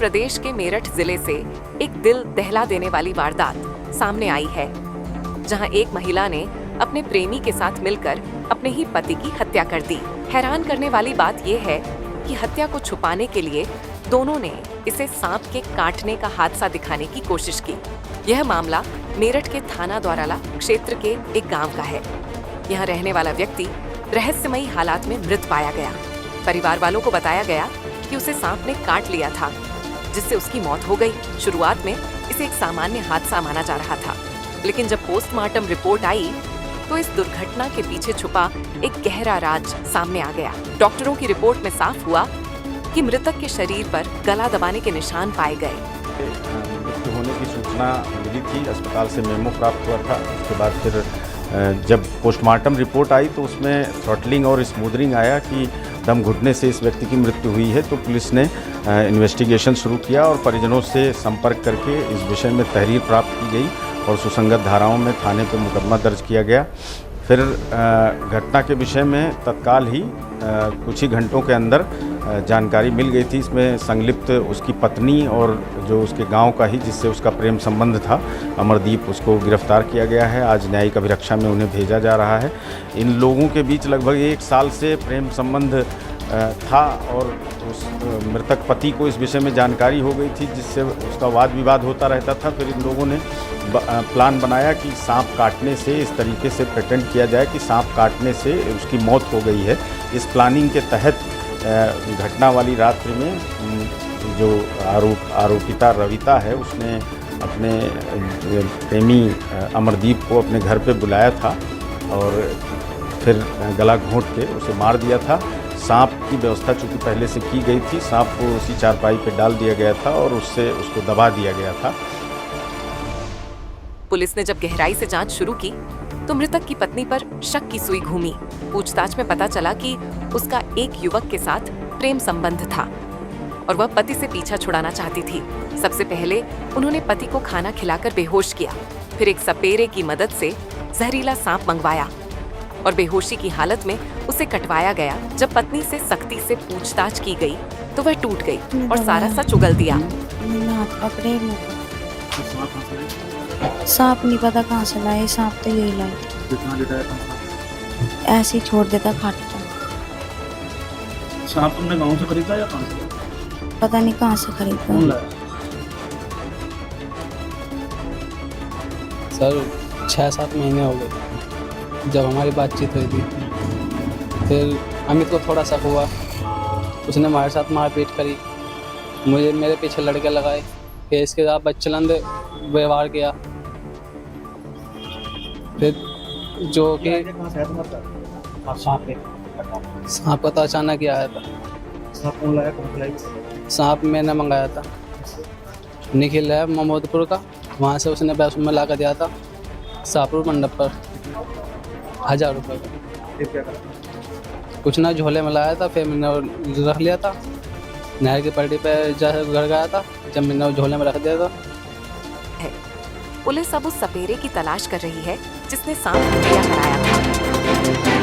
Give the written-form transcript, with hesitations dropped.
प्रदेश के मेरठ जिले से एक दिल दहला देने वाली वारदात सामने आई है, जहां एक महिला ने अपने प्रेमी के साथ मिलकर अपने ही पति की हत्या कर दी। हैरान करने वाली बात यह है कि हत्या को छुपाने के लिए दोनों ने इसे सांप के काटने का हादसा दिखाने की कोशिश की। यह मामला मेरठ के थाना द्वाराला क्षेत्र के एक गांव का है। यहाँ रहने वाला व्यक्ति रहस्यमयी हालात में मृत पाया गया। परिवार वालों को बताया गया कि उसे सांप ने काट लिया था, जिससे उसकी मौत हो गई। शुरुआत में इसे एक सामान्य हादसा माना जा रहा था, लेकिन जब पोस्टमार्टम रिपोर्ट आई तो इस दुर्घटना के पीछे छुपा एक गहरा राज सामने आ गया। डॉक्टरों की रिपोर्ट में साफ हुआ कि मृतक के शरीर पर गला दबाने के निशान पाए गए। मृत्यु होने की सूचना मिली थी, अस्पताल से मेमो प्राप्त हुआ था। उसके बाद फिर जब पोस्टमार्टम रिपोर्ट आई तो उसमें थ्रॉटलिंग और स्मूदरिंग आया कि दम घुटने से इस व्यक्ति की मृत्यु हुई है। तो पुलिस ने इन्वेस्टिगेशन शुरू किया और परिजनों से संपर्क करके इस विषय में तहरीर प्राप्त की गई और सुसंगत धाराओं में थाने पर मुकदमा दर्ज किया गया। फिर घटना के विषय में तत्काल ही कुछ ही घंटों के अंदर जानकारी मिल गई थी। इसमें संलिप्त उसकी पत्नी और जो उसके गांव का ही जिससे उसका प्रेम संबंध था, अमरदीप, उसको गिरफ्तार किया गया है। आज न्यायिक अभिरक्षा में उन्हें भेजा जा रहा है। इन लोगों के बीच लगभग 1 साल से प्रेम संबंध था और उस मृतक पति को इस विषय में जानकारी हो गई थी, जिससे उसका वाद विवाद होता रहता था। फिर इन लोगों ने प्लान बनाया कि सांप काटने से इस तरीके से प्रेटेंड किया जाए कि सांप काटने से उसकी मौत हो गई है। इस प्लानिंग के तहत घटना वाली रात्रि में जो आरोपिता रविता है, उसने अपने प्रेमी अमरदीप को अपने घर पे बुलाया था और फिर गला घोंट के उसे मार दिया था। सांप की व्यवस्था चूँकि पहले से की गई थी, सांप को उसी चारपाई पे डाल दिया गया था और उससे उसको दबा दिया गया था। पुलिस ने जब गहराई से जांच शुरू की तो मृतक की पत्नी पर शक की सुई घूमी। पूछताछ में पता चला कि उसका एक युवक के साथ प्रेम संबंध था और वह पति से पीछा छुड़ाना चाहती थी। सबसे पहले उन्होंने पति को खाना खिलाकर बेहोश किया, फिर एक सपेरे की मदद से जहरीला सांप मंगवाया और बेहोशी की हालत में उसे कटवाया गया। जब पत्नी से सख्ती से पूछताछ की गई तो वह टूट गई और सारा सच उगल दिया। सांप नहीं पता कहाँ से लाए, सांप तो यही लाए, ऐसे ही छोड़ देता खाटता। सांप तुमने गांव से खरीदा या कहाँ से? पता नहीं कहाँ से खरीदा। कौन लाया? सर 6-7 महीने हो गए जब हमारी बातचीत हुई थी। फिर अमित को थोड़ा शक हुआ, उसने हमारे साथ मारपीट करी, मुझे मेरे पीछे लड़के लगाए, फिर इसके साथ बच्चेलंद व्यवहार किया। फिर जो कि सांप का तो अचानक ही आया था। सांप कौन लाया, कौन खिलाई? सांप मैंने मंगाया था, निखिल है महमूदपुर का, वहाँ से उसने पैसों में ला कर दिया था शाहपुर मंडप पर 1000 रुपये का। फिर क्या करा? कुछ ना झोले में लाया था, फिर मैंने रख लिया था। नहर की पलटी पे जैसे घर गया था, जब मैंने झोले में रख दिया था। पुलिस अब उस सपेरे की तलाश कर रही है जिसने सांप हत्या कराया था।